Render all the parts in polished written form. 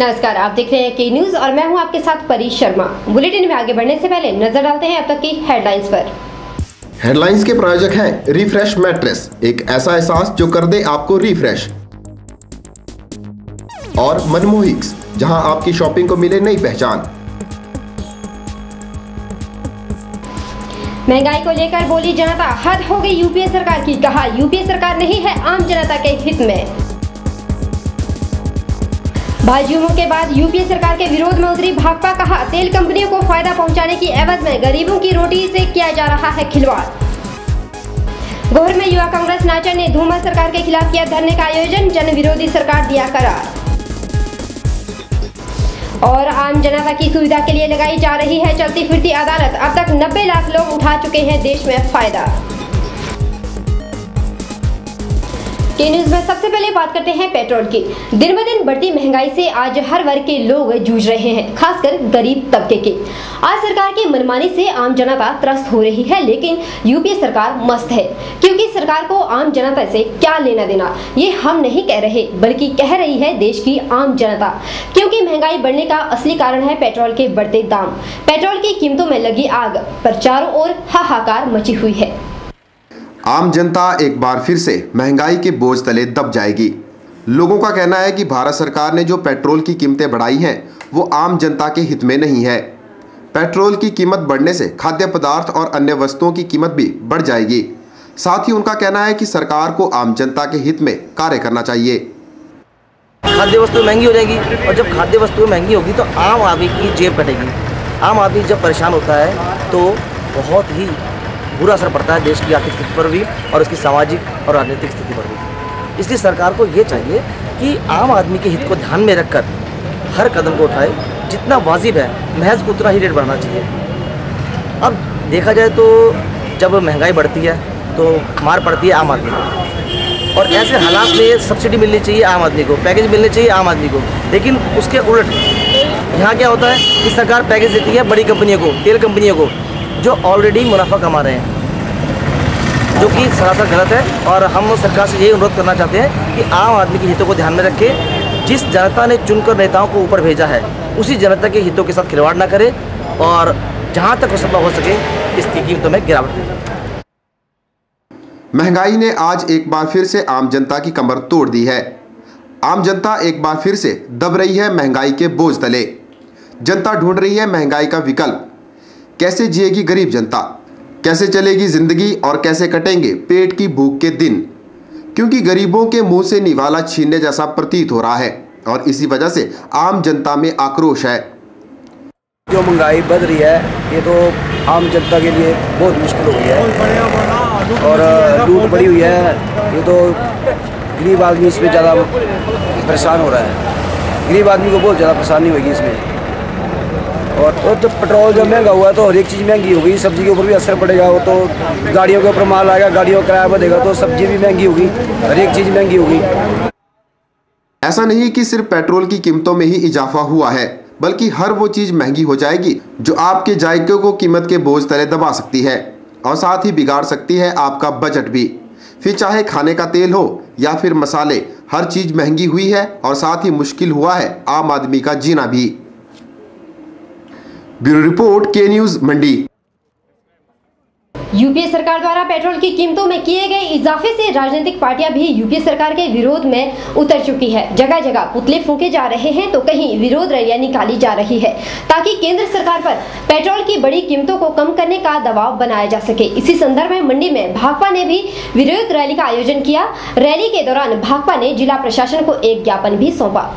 नमस्कार, आप देख रहे हैं के न्यूज और मैं हूं आपके साथ परी शर्मा। बुलेटिन में आगे बढ़ने से पहले नजर डालते हैं अब तक की हेडलाइंस पर। हेडलाइंस के प्रायोजक हैं रिफ्रेश मैट्रेस, एक ऐसा एहसास जो कर दे आपको रिफ्रेश। और मनमोहिक्स, जहां आपकी शॉपिंग को मिले नई पहचान। महंगाई को लेकर बोली जनता, हद हो गई यूपीए सरकार की। कहा यूपीए सरकार नहीं है आम जनता के हित में। भाजयुमों के बाद यूपीए सरकार के विरोध में उतरी भाकपा। कहा तेल कंपनियों को फायदा पहुंचाने की एवज में गरीबों की रोटी से किया जा रहा है खिलवाड़। गोहर में युवा कांग्रेस नाचर ने धूमल सरकार के खिलाफ किया धरने का आयोजन, जन विरोधी सरकार दिया करार। और आम जनता की सुविधा के लिए लगाई जा रही है चलती फिरती अदालत, अब तक 90 लाख लोग उठा चुके हैं देश में फायदा। के न्यूज में सबसे पहले बात करते हैं पेट्रोल की। दिन ब दिन बढ़ती महंगाई से आज हर वर्ग के लोग जूझ रहे हैं, खासकर गरीब तबके के। आज सरकार की मनमानी से आम जनता त्रस्त हो रही है, लेकिन यूपीए सरकार मस्त है, क्योंकि सरकार को आम जनता से क्या लेना देना, ये हम नहीं कह रहे, बल्कि कह रही है देश की आम जनता। क्योंकि महंगाई बढ़ने का असली कारण है पेट्रोल के बढ़ते दाम। पेट्रोल की कीमतों में लगी आग पर चारों ओर हाहाकार मची हुई है। आम जनता एक बार फिर से महंगाई के बोझ तले दब जाएगी। लोगों का कहना है कि भारत सरकार ने जो पेट्रोल की कीमतें बढ़ाई हैं वो आम जनता के हित में नहीं है। पेट्रोल की कीमत बढ़ने से खाद्य पदार्थ और अन्य वस्तुओं की कीमत भी बढ़ जाएगी। साथ ही उनका कहना है कि सरकार को आम जनता के हित में कार्य करना चाहिए। खाद्य वस्तु महंगी हो जाएगी और जब खाद्य वस्तु महंगी होगी तो आम आदमी की जेब कटेगी। आम आदमी जब परेशान होता है तो बहुत ही बुरा असर पड़ता है देश की आर्थिक स्थिति पर भी और उसकी सामाजिक और राजनीतिक स्थिति पर भी। इसलिए सरकार को ये चाहिए कि आम आदमी के हित को ध्यान में रखकर हर कदम को उठाए, जितना वाजिब है महज उतना ही रेट बढ़ना चाहिए। अब देखा जाए तो जब महंगाई बढ़ती है तो मार पड़ती है आम आदमी को, और ऐसे हालात में सब्सिडी मिलनी चाहिए आम आदमी को, पैकेज मिलने चाहिए आम आदमी को। लेकिन उसके उलट यहाँ क्या होता है कि सरकार पैकेज देती है बड़ी कंपनियों को, तेल कंपनियों को, जो ऑलरेडी मुनाफा कमा रहे हैं, जो कि सरासर गलत है। और हम सरकार से यही अनुरोध करना चाहते हैं कि आम आदमी के हितों को ध्यान में रखें। जिस जनता ने चुनकर नेताओं को ऊपर भेजा है उसी जनता के हितों के साथ खिलवाड़ ना करें और जहां तक संभव हो सके इसकी कीमतों में गिरावट दें। महंगाई ने आज एक बार फिर से आम जनता की कमर तोड़ दी है। आम जनता एक बार फिर से दब रही है महंगाई के बोझ तले। जनता ढूंढ रही है महंगाई का विकल्प। कैसे जिएगी गरीब जनता, कैसे चलेगी जिंदगी और कैसे कटेंगे पेट की भूख के दिन, क्योंकि गरीबों के मुंह से निवाला छीनने जैसा प्रतीत हो रहा है और इसी वजह से आम जनता में आक्रोश है। जो महंगाई बढ़ रही है ये तो आम जनता के लिए बहुत मुश्किल हो गई है और लूट पड़ी हुई है। ये तो गरीब आदमी इसमें ज़्यादा परेशान हो रहा है। गरीब आदमी को बहुत ज़्यादा परेशानी होगी इसमें। और जब पेट्रोल जब महंगा हुआ तो हर एक चीज़ महंगी होगी, सब्जी के ऊपर भी असर पड़ेगा। वो तो गाड़ियों के ऊपर माल आएगा, गाड़ियों का किराया बढ़ेगा तो सब्जी भी महंगी होगी, हर एक चीज़ महंगी होगी। ऐसा नहीं कि सिर्फ पेट्रोल की कीमतों में ही इजाफा हुआ है, बल्कि हर वो चीज़ महंगी हो जाएगी जो आपके जायके को कीमत के बोझ तले दबा सकती है और साथ ही बिगाड़ सकती है आपका बजट भी। फिर चाहे खाने का तेल हो या फिर मसाले, हर चीज़ महंगी हुई है और साथ ही मुश्किल हुआ है आम आदमी का जीना भी। ब्यूरो रिपोर्ट, के न्यूज मंडी। यूपीए सरकार द्वारा पेट्रोल की कीमतों में किए गए इजाफे से राजनीतिक पार्टियां भी यूपीए सरकार के विरोध में उतर चुकी है। जगह जगह पुतले फूंके जा रहे हैं तो कहीं विरोध रैलियां निकाली जा रही है, ताकि केंद्र सरकार पर पेट्रोल की बड़ी कीमतों को कम करने का दबाव बनाया जा सके। इसी संदर्भ में मंडी में भाकपा ने भी विरोध रैली का आयोजन किया। रैली के दौरान भाकपा ने जिला प्रशासन को एक ज्ञापन भी सौंपा।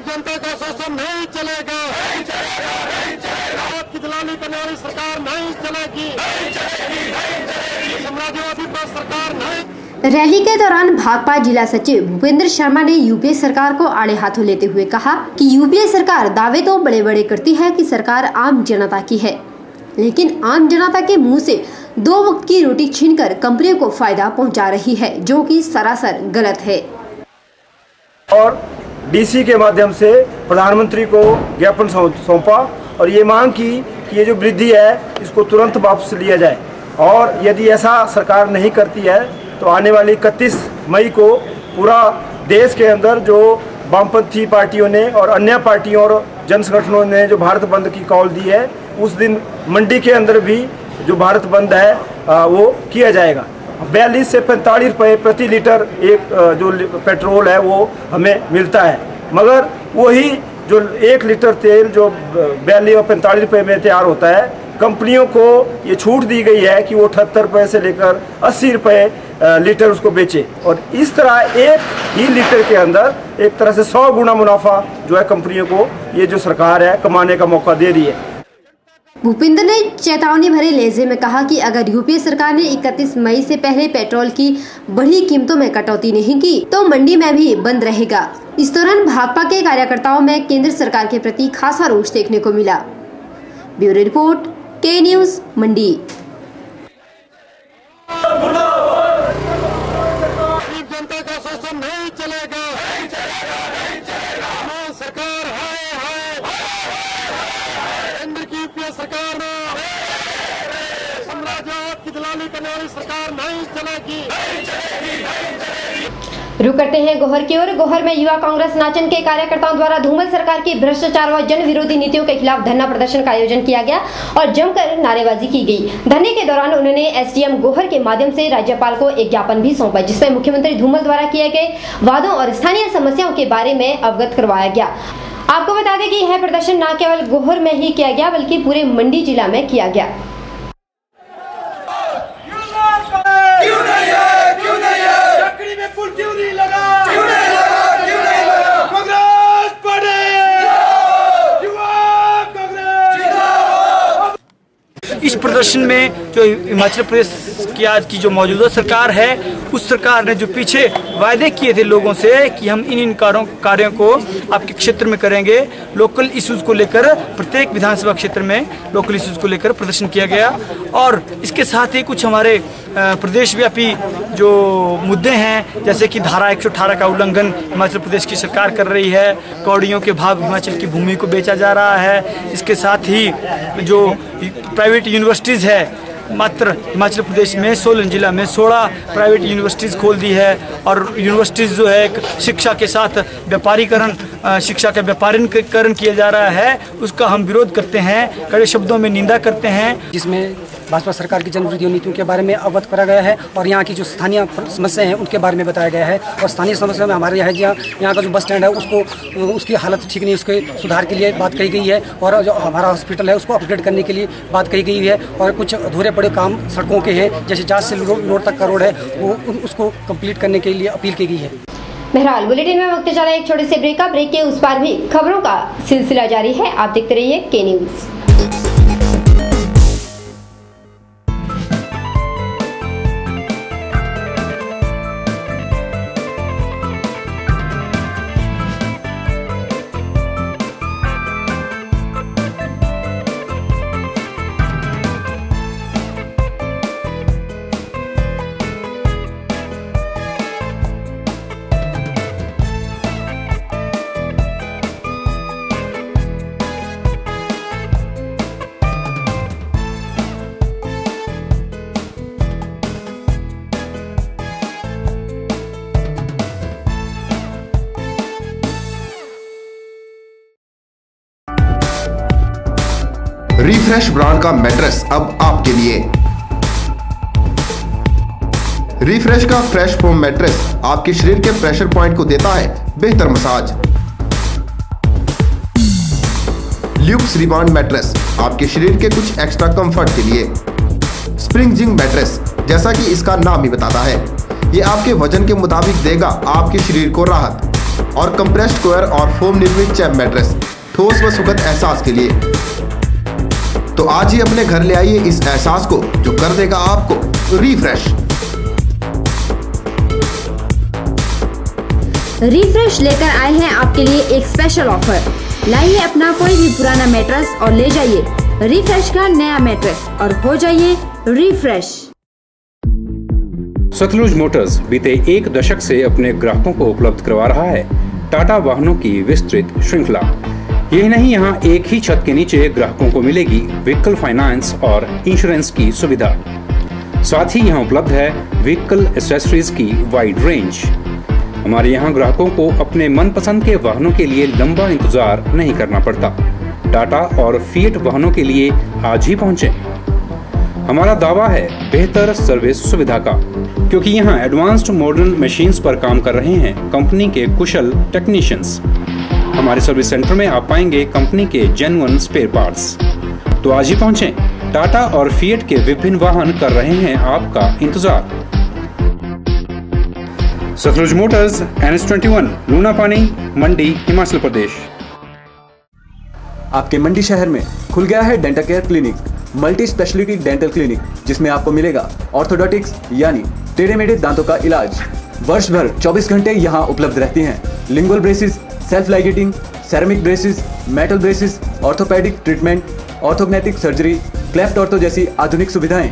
जनता का शोषण नहीं चलेगा, दिलाली करने वाली सरकार नहीं चलेगी, साम्राज्यवादी सरकार नहीं। रैली के दौरान भाकपा जिला सचिव भूपेंद्र शर्मा ने यूपीए सरकार को आड़े हाथों लेते हुए कहा कि यूपीए सरकार दावे तो बड़े बड़े करती है कि सरकार आम जनता की है, लेकिन आम जनता के मुंह से 2 वक्त की रोटी छीनकर कंपनियों को फायदा पहुंचा रही है, जो कि सरासर गलत है। और डीसी के माध्यम से प्रधानमंत्री को ज्ञापन सौंपा और ये मांग की कि ये जो वृद्धि है इसको तुरंत वापस लिया जाए, और यदि ऐसा सरकार नहीं करती है तो आने वाली 31 मई को पूरा देश के अंदर जो वामपंथी पार्टियों ने और अन्य पार्टियों और जन संगठनों ने जो भारत बंद की कॉल दी है, उस दिन मंडी के अंदर भी जो भारत बंद है वो किया जाएगा। 42 से 45 रुपये प्रति लीटर एक जो पेट्रोल है वो हमें मिलता है, मगर वही जो 1 लीटर तेल जो 42 और 45 रुपये में तैयार होता है, कंपनियों को ये छूट दी गई है कि वो 78 रुपये से लेकर 80 रुपये लीटर उसको बेचे, और इस तरह एक ही लीटर के अंदर एक तरह से 100 गुना मुनाफा जो है कंपनियों को ये जो सरकार है कमाने का मौका दे रही है। भूपिंदर ने चेतावनी भरे लहजे में कहा कि अगर यूपीए सरकार ने 31 मई से पहले पेट्रोल की बढ़ी कीमतों में कटौती नहीं की तो मंडी में भी बंद रहेगा। इस दौरान भाकपा के कार्यकर्ताओं में केंद्र सरकार के प्रति खासा रोष देखने को मिला। ब्यूरो रिपोर्ट, के न्यूज, मंडी। जनता का शोषण नहीं चलेगा, सरकार केंद्र की यूपीए सरकार साम्राज्यवाद की दलाली करने वाली सरकार नहीं चलेगी। रुक करते हैं गोहर की ओर। गोहर में युवा कांग्रेस नाचन के कार्यकर्ताओं द्वारा धूमल सरकार की भ्रष्टाचार व जन विरोधी नीतियों के खिलाफ धरना प्रदर्शन का आयोजन किया गया और जमकर नारेबाजी की गई। धरने के दौरान उन्होंने एसडीएम गोहर के माध्यम से राज्यपाल को एक ज्ञापन भी सौंपा, जिसमें मुख्यमंत्री धूमल द्वारा किए गए वादों और स्थानीय समस्याओं के बारे में अवगत करवाया गया। आपको बता दें कि यह प्रदर्शन न केवल गोहर में ही किया गया बल्कि पूरे मंडी जिला में किया गया। इस प्रदर्शन में जो हिमाचल प्रदेश की आज की जो मौजूदा सरकार है, उस सरकार ने जो पीछे वायदे किए थे लोगों से कि हम इन कार्यों को आपके क्षेत्र में करेंगे, लोकल इश्यूज को लेकर प्रत्येक विधानसभा क्षेत्र में लोकल इश्यूज को लेकर प्रदर्शन किया गया। और इसके साथ ही कुछ हमारे प्रदेश व्यापी जो मुद्दे हैं, जैसे कि धारा 118 का उल्लंघन हिमाचल प्रदेश की सरकार कर रही है, कौड़ियों के भाव हिमाचल की भूमि को बेचा जा रहा है। इसके साथ ही जो प्राइवेट यूनिवर्सिटीज़ है, मात्र हिमाचल प्रदेश में सोलन जिला में 16 प्राइवेट यूनिवर्सिटीज़ खोल दी है, और यूनिवर्सिटीज़ जो है शिक्षा के साथ व्यापारीकरण, शिक्षा का व्यापारीकरण किया जा रहा है, उसका हम विरोध करते हैं, कड़े शब्दों में निंदा करते हैं। जिसमें भाजपा सरकार की जन विरोधी नीतियों के बारे में अवगत करा गया है और यहाँ की जो स्थानीय समस्याएं हैं उनके बारे में बताया गया है। और स्थानीय समस्या में हमारे यहाँ का जो बस स्टैंड है उसकी हालत ठीक नहीं, उसके सुधार के लिए बात कही गई है, और जो हमारा हॉस्पिटल है उसको अपग्रेड करने के लिए बात कही गई है। और कुछ अधूरे पड़े काम सड़कों के हैं, जैसे जांच से रोड तक का रोड है, वो उसको कंप्लीट करने के लिए अपील की गई है। बहरहाल बुलेटिन में वक्त चला एक छोटे से ब्रेक का। ब्रेक के उस पार भी खबरों का सिलसिला जारी है। आप देखते रहिए के न्यूज। रिफ्रेश ब्रांड का मैट्रेस अब आपके लिए। रिफ्रेश का फ्रेश फोम मैट्रेस आपके शरीर के प्रेशर पॉइंट को देता है बेहतर मसाज। ल्यूक्स रिबाउंड मैट्रेस आपके शरीर के कुछ एक्स्ट्रा कंफर्ट के लिए। स्प्रिंग जिंग मैट्रेस, जैसा कि इसका नाम ही बताता है, ये आपके वजन के मुताबिक देगा आपके शरीर को राहत। और कंप्रेस्ड कोयर और फोम निर्मित चैप मैट्रेस, ठोस व सुखद एहसास के लिए। तो आज ही अपने घर ले आइए इस एहसास को जो कर देगा आपको रिफ्रेश। रिफ्रेश लेकर आए हैं आपके लिए एक स्पेशल ऑफर। लाइए अपना कोई भी पुराना मैट्रेस और ले जाइए रिफ्रेश का नया मैट्रेस और हो जाइए रिफ्रेश। सतलुज मोटर्स बीते 1 दशक से अपने ग्राहकों को उपलब्ध करवा रहा है टाटा वाहनों की विस्तृत श्रृंखला। यही नहीं, यहाँ एक ही छत के नीचे ग्राहकों को मिलेगी व्हीकल फाइनेंस और इंश्योरेंस की सुविधा। साथ ही यहाँ उपलब्ध है व्हीकल एक्सेसरीज की वाइड रेंज। हमारे यहाँ ग्राहकों को अपने मनपसंद के वाहनों के लिए लंबा इंतजार नहीं करना पड़ता। टाटा और फिएट वाहनों के लिए आज ही पहुँचें। हमारा दावा है बेहतर सर्विस सुविधा का, क्योंकि यहाँ एडवांस्ड मॉडर्न मशीन्स पर काम कर रहे हैं कंपनी के कुशल टेक्नीशियंस। हमारे सर्विस सेंटर में आप पाएंगे कंपनी के जेन्युइन स्पेयर पार्ट्स। तो आज ही पहुँचें। टाटा और फिएट के विभिन्न वाहन कर रहे हैं आपका इंतजार। सतलुज मोटर्स, NH21, लूनापानी, मंडी, हिमाचल प्रदेश। आपके मंडी शहर में खुल गया है dental care clinic, multi speciality dental clinic, जिसमें आपको मिलेगा ऑर्थोडोंटिक्स यानी टेढ़े मेढ़े दांतों का इलाज। वर्ष भर 24 घंटे यहाँ उपलब्ध रहती हैं। Lingual braces, self ligating, ceramic braces, metal braces, orthopedic treatment, orthognathic surgery, cleft ortho जैसी आधुनिक सुविधाएं।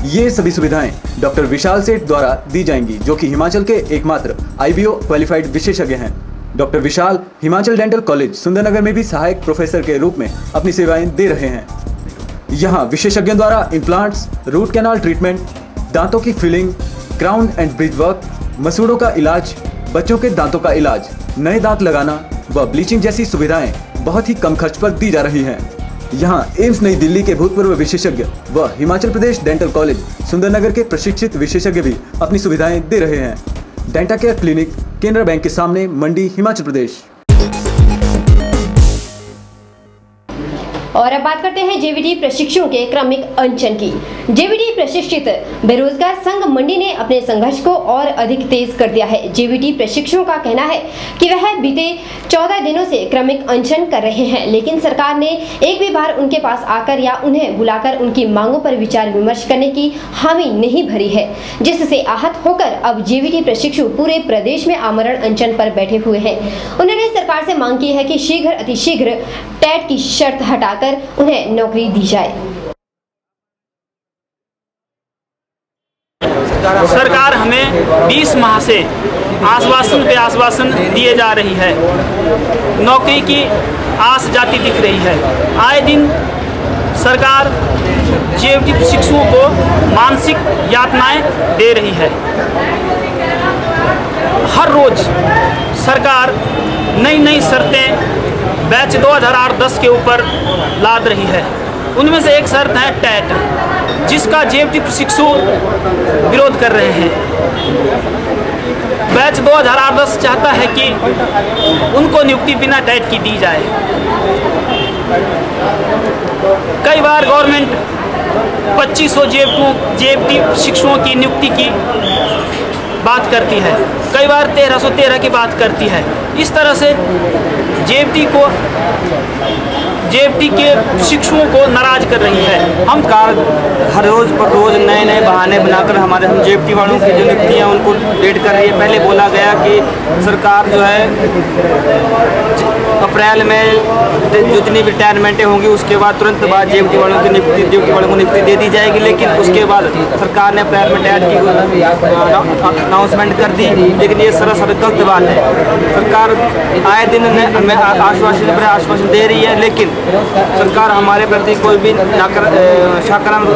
ये सभी सुविधाएं डॉक्टर विशाल सेठ द्वारा दी जाएंगी, जो कि हिमाचल के एकमात्र IBO क्वालिफाइड विशेषज्ञ हैं। डॉक्टर विशाल हिमाचल डेंटल कॉलेज सुंदरनगर में भी सहायक प्रोफेसर के रूप में अपनी सेवाएं दे रहे हैं। यहाँ विशेषज्ञों द्वारा इम्प्लांट्स, रूट कैनाल ट्रीटमेंट, दांतों की filling, crown and bridge work, मसूड़ों का इलाज, बच्चों के दांतों का इलाज, नए दांत लगाना व ब्लीचिंग जैसी सुविधाएं बहुत ही कम खर्च पर दी जा रही हैं। यहाँ एम्स नई दिल्ली के भूतपूर्व विशेषज्ञ व हिमाचल प्रदेश डेंटल कॉलेज सुंदरनगर के प्रशिक्षित विशेषज्ञ भी अपनी सुविधाएं दे रहे हैं। Dental care clinic, Canara bank के सामने, मंडी, हिमाचल प्रदेश। और अब बात करते हैं जेवीटी प्रशिक्षुओं के क्रमिक अनशन की। जेवीटी प्रशिक्षित बेरोजगार संघ मंडी ने अपने संघर्ष को और अधिक तेज कर दिया है। जेवीटी प्रशिक्षुओं का कहना है कि वह बीते 14 दिनों से क्रमिक अनशन कर रहे हैं, लेकिन सरकार ने एक भी बार उनके पास आकर या उन्हें बुलाकर उनकी मांगों पर विचार विमर्श करने की हामी नहीं भरी है, जिससे आहत होकर अब जेवीटी प्रशिक्षु पूरे प्रदेश में आमरण अनशन पर बैठे हुए हैं। उन्होंने सरकार से मांग की है कि शीघ्र अतिशीघ्र टेट की शर्त हटाकर उन्हें नौकरी दी जाए। सरकार हमें 20 माह से आश्वासन पे आश्वासन दिए जा रही है, नौकरी की आस जाती दिख रही है। आए दिन सरकार जेवीटी प्रशिक्षुओं को मानसिक यातनाएं दे रही है। हर रोज सरकार नई नई शर्तें बैच 2008-10 के ऊपर लाद रही है। उनमें से एक शर्त है टेट, जिसका जेवीटी प्रशिक्षु विरोध कर रहे हैं। बैच 2008-10 चाहता है कि उनको नियुक्ति बिना टेट की दी जाए। कई बार गवर्नमेंट 2500 जेवीटी प्रशिक्षुओं की नियुक्ति की बात करती है, कई बार 1313 की बात करती है। इस तरह से जेवीटी के शिक्षकों को नाराज कर रही है। हम कार हर रोज पर रोज नए नए बहाने बनाकर हम जेवीटी वालों की जो नियुक्तियाँ उनको लेट कर रही है। पहले बोला गया कि सरकार जो है अप्रैल में जितनी भी रिटायरमेंटें होंगी उसके बाद तुरंत बाद जेवीटी वालों को नियुक्ति दे दी जाएगी, लेकिन उसके बाद सरकार ने अप्रैल में टेट की अनाउंसमेंट कर दी। लेकिन ये सरासर गलत बात है। सरकार आए दिन हमें आश्वासन दे रही है, लेकिन सरकार हमारे प्रति कोई भी सकारात्मक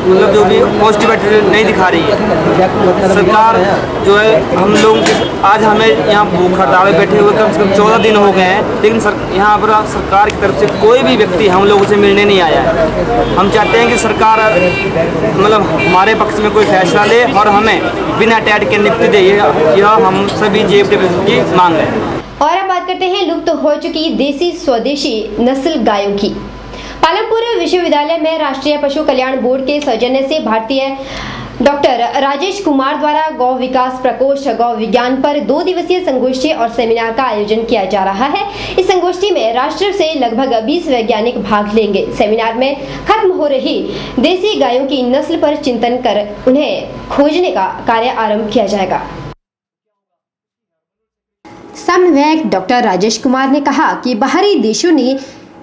मतलब जो भी पॉजिटिव एटीट्यूड नहीं दिखा रही है। सरकार जो है हम लोग आज हमें यहाँ भूख हड़ताल में बैठे हुए कम से कम 14 दिन हो गए हैं, लेकिन यहाँ पर सरकार की तरफ से कोई भी व्यक्ति हम लोगों से मिलने नहीं आया है। हम चाहते हैं कि सरकार मतलब हमारे पक्ष में कोई फैसला ले और हमें बिना टेट के नियुक्ति दे, यह हम सभी जेवीटी की मांग है। और अब बात करते हैं लुप्त हो चुकी देसी स्वदेशी नस्ल गायों की। पालमपुर विश्वविद्यालय में राष्ट्रीय पशु कल्याण बोर्ड के सौजन्य से भारतीय डॉक्टर राजेश कुमार द्वारा गौ विकास प्रकोष्ठ गौ विज्ञान पर 2 दिवसीय संगोष्ठी और सेमिनार का आयोजन किया जा रहा है। इस संगोष्ठी में राष्ट्र से लगभग 20 वैज्ञानिक भाग लेंगे। सेमिनार में खत्म हो रही देसी गायों की नस्ल पर चिंतन कर उन्हें खोजने का कार्य आरंभ किया जाएगा। समन्वयक डॉक्टर राजेश कुमार ने कहा कि बाहरी देशों ने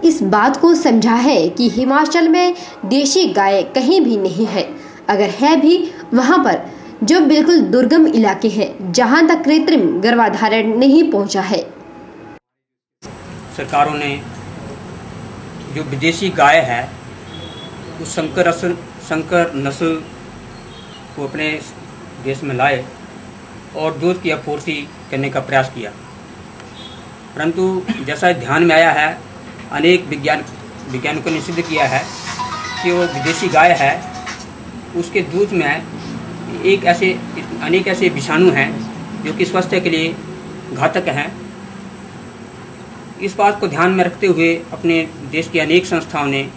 इस बात को समझा है कि हिमाचल में देशी गाय कहीं भी नहीं है, अगर है भी वहां पर जो बिल्कुल दुर्गम इलाके हैं जहां तक कृत्रिम गर्भाधारण नहीं पहुंचा है। सरकारों ने जो विदेशी गाय है उस संकर नस्ल को अपने देश में लाए और दूध की आपूर्ति करने का प्रयास किया, परंतु जैसा ध्यान में आया है, अनेक वैज्ञानिकों ने सिद्ध किया है कि वो विदेशी गाय है, उसके दूध में अनेक ऐसे विषाणु हैं जो कि स्वास्थ्य के लिए घातक हैं। इस बात को ध्यान में रखते हुए अपने देश की अनेक संस्थाओं ने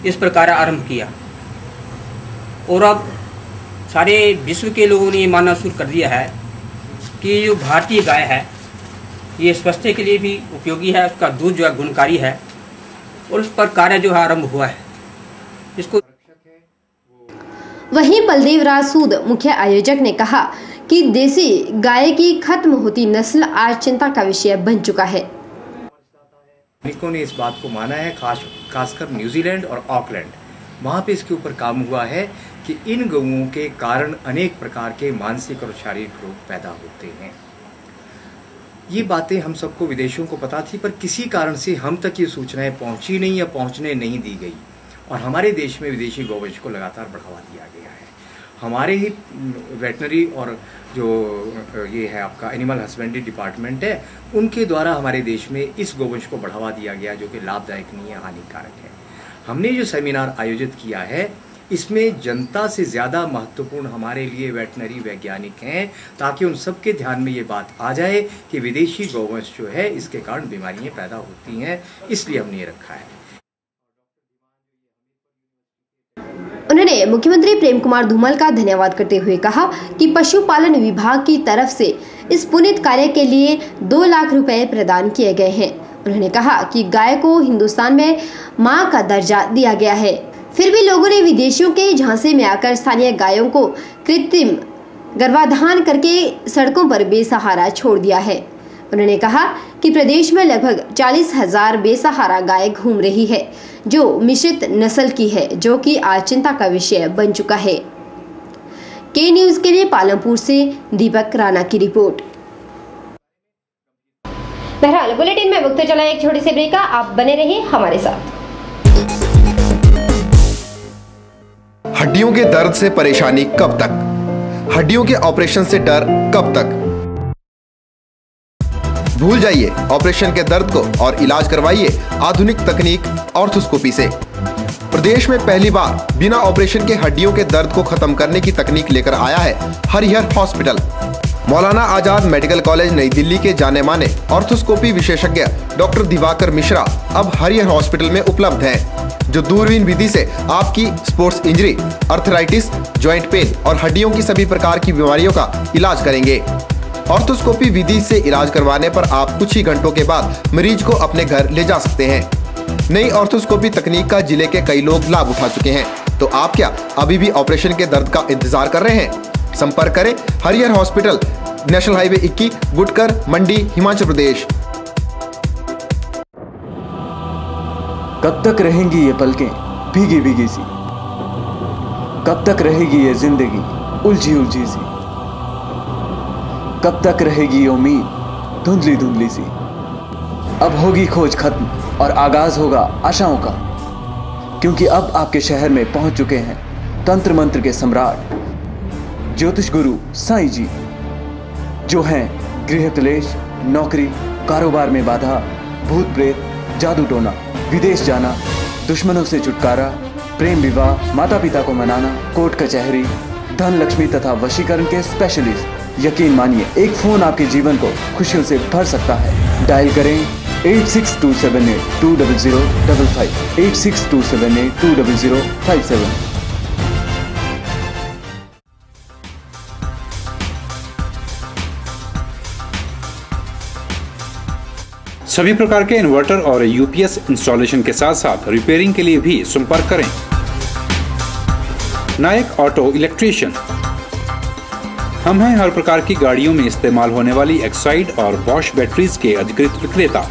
इस प्रकार आरंभ किया और अब सारे विश्व के लोगों ने ये मानना शुरू कर दिया है कि जो भारतीय गाय है ये स्वास्थ्य के लिए भी उपयोगी है, उसका दूध जो है गुणकारी है और उस पर कार्य जो है आरंभ हुआ है। इसको वहीं बलदेव राज सूद मुख्य आयोजक ने कहा कि देसी गाय की खत्म होती नस्ल आज चिंता का विषय बन चुका है। वैज्ञानिकों ने इस बात को माना है, खासकर न्यूजीलैंड और ऑकलैंड, वहाँ पे इसके ऊपर काम हुआ है कि इन गऊओं के कारण अनेक प्रकार के मानसिक और शारीरिक रोग पैदा होते हैं। ये बातें हम सबको विदेशों को पता थी, पर किसी कारण से हम तक ये सूचनाएं पहुंची नहीं या पहुंचने नहीं दी गई और हमारे देश में विदेशी गौवंश को लगातार बढ़ावा दिया गया है। हमारे ही वेटनरी और जो ये है आपका एनिमल हस्बेंड्री डिपार्टमेंट है, उनके द्वारा हमारे देश में इस गौवंश को बढ़ावा दिया गया जो कि लाभदायक नहीं है, हानिकारक है। हमने जो सेमिनार आयोजित किया है इसमें जनता से ज़्यादा महत्वपूर्ण हमारे लिए वेटनरी वैज्ञानिक हैं, ताकि उन सबके ध्यान में ये बात आ जाए कि विदेशी गौवंश जो है इसके कारण बीमारियाँ पैदा होती हैं, इसलिए हमने ये रखा है। उन्होंने मुख्यमंत्री प्रेम कुमार धूमल का धन्यवाद करते हुए कहा कि पशुपालन विभाग की तरफ से इस पुनीत कार्य के लिए 2 लाख रुपए प्रदान किए गए हैं। उन्होंने कहा कि गाय को हिंदुस्तान में मां का दर्जा दिया गया है, फिर भी लोगों ने विदेशियों के झांसे में आकर स्थानीय गायों को कृत्रिम गर्भाधान करके सड़कों पर बेसहारा छोड़ दिया है। उन्होंने कहा कि प्रदेश में लगभग 40,000 बेसहारा गाय घूम रही है जो मिश्रित नस्ल की है, जो कि आज चिंता का विषय बन चुका है। के न्यूज के लिए पालमपुर से दीपक राणा की रिपोर्ट। बहरहाल बुलेटिन में वक्त चला एक छोटी सी ब्रेक का, आप बने रहिए हमारे साथ। हड्डियों के दर्द से परेशानी कब तक? हड्डियों के ऑपरेशन से डर कब तक? भूल जाइए ऑपरेशन के दर्द को और इलाज करवाइए आधुनिक तकनीक ऑर्थोस्कोपी से। प्रदेश में पहली बार बिना ऑपरेशन के हड्डियों के दर्द को खत्म करने की तकनीक लेकर आया है Harihar hospital. Maulana Azad medical college नई दिल्ली के जाने माने ऑर्थोस्कोपी विशेषज्ञ डॉक्टर दिवाकर मिश्रा अब हरिहर हॉस्पिटल में उपलब्ध हैं, जो दूरबीन विधि से आपकी sports injury, arthritis, joint pain और हड्डियों की सभी प्रकार की बीमारियों का इलाज करेंगे। ऑर्थोस्कोपी विधि से इलाज करवाने पर आप कुछ ही घंटों के बाद मरीज को अपने घर ले जा सकते हैं। नई ऑर्थोस्कोपी तकनीक का जिले के कई लोग लाभ उठा चुके हैं, तो आप क्या अभी भी ऑपरेशन के दर्द का इंतजार कर रहे हैं? संपर्क करें Harihar hospital, national highway 21, Gutkar, मंडी, हिमाचल प्रदेश। कब तक रहेंगी ये पलकें भीगी भीगी सी? कब तक रहेगी ये जिंदगी उलझी उलझी सी? कब तक रहेगी ये उम्मीद धुंधली धुंधली सी? अब होगी खोज खत्म और आगाज होगा आशाओं का, क्योंकि अब आपके शहर में पहुंच चुके हैं तंत्र मंत्र के सम्राट ज्योतिष गुरु साईं जी, जो हैं गृह क्लेश, नौकरी, कारोबार में बाधा, भूत प्रेत, जादू टोना, विदेश जाना, दुश्मनों से छुटकारा, प्रेम विवाह, माता पिता को मनाना, कोर्ट कचहरी, धन लक्ष्मी तथा वशीकरण के स्पेशलिस्ट। यकीन मानिए एक फोन आपके जीवन को खुशियों से भर सकता है। डायल करें 8627820055, 8627820057। सभी प्रकार के इन्वर्टर और यूपीएस इंस्टॉलेशन के साथ साथ रिपेयरिंग के लिए भी संपर्क करें नायक ऑटो इलेक्ट्रीशियन। हम हैं हर प्रकार की गाड़ियों में इस्तेमाल होने वाली एक्साइड और बॉश बैटरीज के अधिकृत विक्रेता।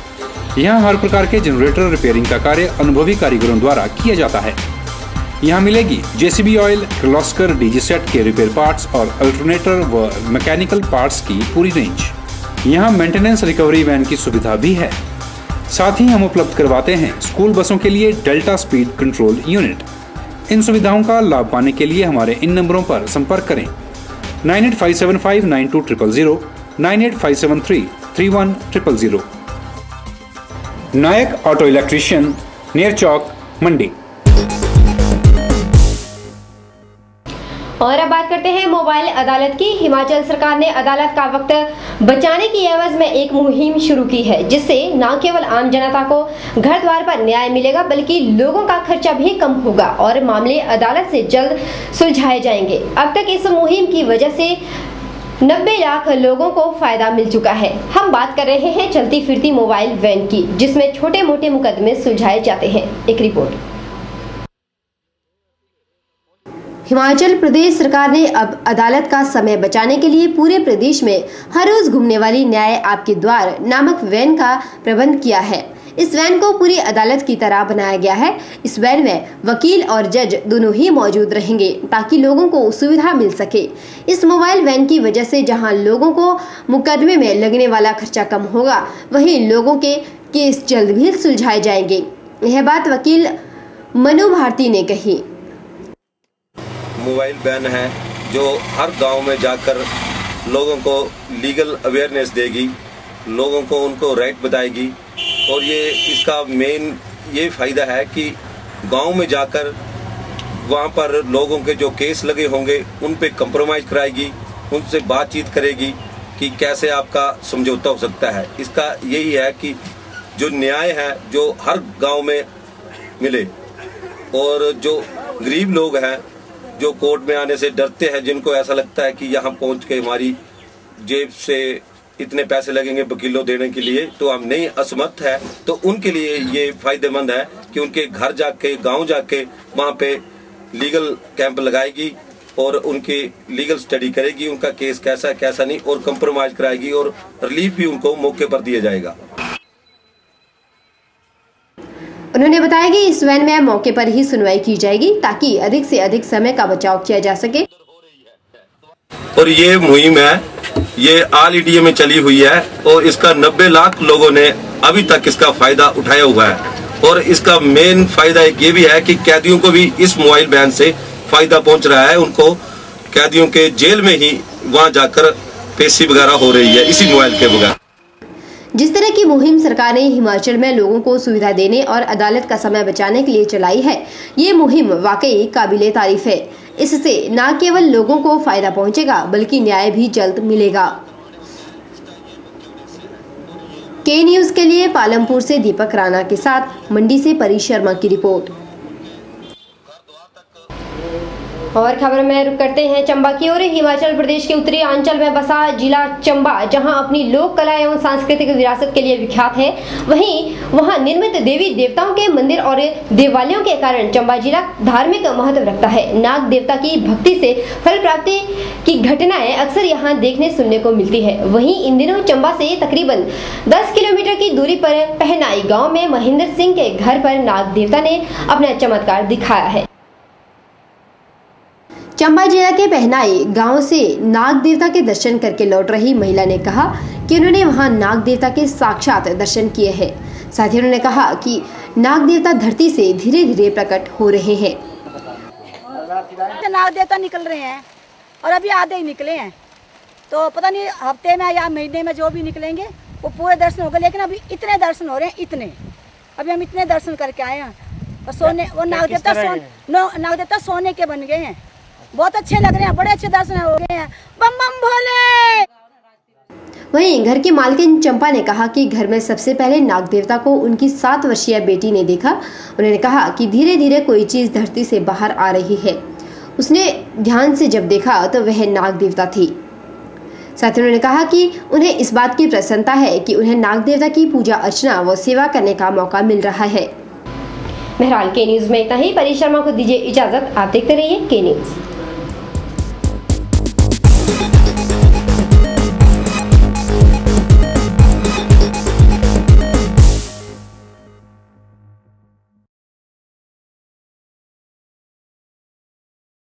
यहाँ हर प्रकार के जनरेटर रिपेयरिंग का कार्य अनुभवी कारीगरों द्वारा किया जाता है। यहाँ मिलेगी JCB oil, Kirloskar DG set के रिपेयर पार्ट्स और अल्टरनेटर व मैकेनिकल पार्ट्स की पूरी रेंज। यहाँ मेंटेनेंस रिकवरी वैन की सुविधा भी है। साथ ही हम उपलब्ध करवाते हैं स्कूल बसों के लिए डेल्टा स्पीड कंट्रोल यूनिट। इन सुविधाओं का लाभ पाने के लिए हमारे इन नंबरों पर संपर्क करें 9857592000, 9857331000। नायक ऑटो इलेक्ट्रीशियन, नियर चौक, मंडी। और अब बात करते हैं मोबाइल अदालत की। हिमाचल सरकार ने अदालत का वक्त बचाने की एवज में एक मुहिम शुरू की है, जिससे न केवल आम जनता को घर द्वार पर न्याय मिलेगा बल्कि लोगों का खर्चा भी कम होगा और मामले अदालत से जल्द सुलझाए जाएंगे। अब तक इस मुहिम की वजह से 90 लाख लोगों को फायदा मिल चुका है। हम बात कर रहे हैं चलती फिरती मोबाइल वैन की, जिसमें छोटे मोटे मुकदमे सुलझाए जाते हैं। एक रिपोर्ट। हिमाचल प्रदेश सरकार ने अब अदालत का समय बचाने के लिए पूरे प्रदेश में हर रोज घूमने वाली न्याय आपके द्वार नामक वैन का प्रबंध किया है। इस वैन को पूरी अदालत की तरह बनाया गया है। इस वैन में वकील और जज दोनों ही मौजूद रहेंगे ताकि लोगों को सुविधा मिल सके। इस मोबाइल वैन की वजह से जहां लोगों को मुकदमे में लगने वाला खर्चा कम होगा, वहीं लोगों के केस जल्द भी सुलझाए जाएंगे। यह बात वकील मनु भारती ने कही। मोबाइल वैन है जो हर गांव में जाकर लोगों को लीगल अवेयरनेस देगी, लोगों को उनको राइट बताएगी और ये इसका मेन ये फायदा है कि गांव में जाकर वहां पर लोगों के जो केस लगे होंगे उन पे कंप्रोमाइज कराएगी, उनसे बातचीत करेगी कि कैसे आपका समझौता हो सकता है। इसका यही है कि जो न्याय है जो हर गांव में मिले और जो गरीब लोग हैं जो कोर्ट में आने से डरते हैं, जिनको ऐसा लगता है कि यहाँ पहुँच के हमारी जेब से इतने पैसे लगेंगे वकीलों देने के लिए तो हम नहीं असमर्थ है, तो उनके लिए ये फायदेमंद है कि उनके घर जाके गांव जाके वहाँ पे लीगल कैंप लगाएगी और उनकी लीगल स्टडी करेगी, उनका केस कैसा है कैसा नहीं, और कंप्रोमाइज कराएगी और रिलीफ भी उनको मौके पर दिया जाएगा। उन्होंने बताया कि इस वैन में मौके पर ही सुनवाई की जाएगी ताकि अधिक से अधिक समय का बचाव किया जा सके। और ये मुहिम है, ये ऑल इंडिया में चली हुई है और इसका 90 लाख लोगों ने अभी तक इसका फायदा उठाया हुआ है। और इसका मेन फायदा एक ये भी है कि कैदियों को भी इस मोबाइल वैन से फायदा पहुंच रहा है। उनको कैदियों के जेल में ही वहां जाकर पेशी वगैरह हो रही है इसी मोबाइल के बगैर। जिस तरह की मुहिम सरकार ने हिमाचल में लोगों को सुविधा देने और अदालत का समय बचाने के लिए चलाई है, ये मुहिम वाकई काबिले तारीफ है। इससे न केवल लोगों को फायदा पहुंचेगा बल्कि न्याय भी जल्द मिलेगा। के न्यूज के लिए पालमपुर से दीपक राणा के साथ मंडी से परी शर्मा की रिपोर्ट। और खबर में रुक करते हैं चंबा की ओर। हिमाचल प्रदेश के उत्तरी अंचल में बसा जिला चंबा, जहां अपनी लोक कला एवं सांस्कृतिक विरासत के लिए विख्यात है, वहीं वहां निर्मित देवी देवताओं के मंदिर और देवालयों के कारण चंबा जिला धार्मिक महत्व रखता है। नाग देवता की भक्ति से फल प्राप्ति की घटनाएं अक्सर यहां देखने सुनने को मिलती है। वहीं इन दिनों चंबा से तकरीबन 10 किलोमीटर की दूरी पर पहनाई गाँव में महेंद्र सिंह के घर पर नाग देवता ने अपना चमत्कार दिखाया है। चंबा जिला के पहनाई गांव से नाग देवता के दर्शन करके लौट रही महिला ने कहा कि उन्होंने वहां नाग देवता के साक्षात दर्शन किए हैं। साथ ही उन्होंने कहा कि नाग देवता धरती से धीरे धीरे प्रकट हो रहे हैं। नाग देवता निकल रहे हैं और अभी आधे ही निकले हैं, तो पता नहीं हफ्ते में या महीने में जो भी निकलेंगे वो पूरे दर्शन हो गए। लेकिन अभी इतने दर्शन हो रहे हैं, इतने अभी हम इतने दर्शन करके आए हैं। और सोने वो नाग देवता सोने के बन गए हैं, बहुत अच्छे लग रहे हैं, बड़े अच्छे दर्शन हो गए हैं। बम बम भोले। वहीं घर की मालकिन चंपा ने कहा कि घर में सबसे पहले नाग देवता को उनकी 7 वर्षीय बेटी ने देखा। उन्होंने कहा कि धीरे धीरे कोई चीज धरती से बाहर आ रही है। उसने ध्यान से जब देखा तो वह नाग देवता थी। साथ ही उन्होंने कहा कि उन्हें इस बात की प्रसन्नता है कि उन्हें नाग देवता की पूजा अर्चना व सेवा करने का मौका मिल रहा है। बहरहाल के न्यूज में इतना ही। परी शर्मा को दीजिए इजाजत। आप देखते रहिए के न्यूज।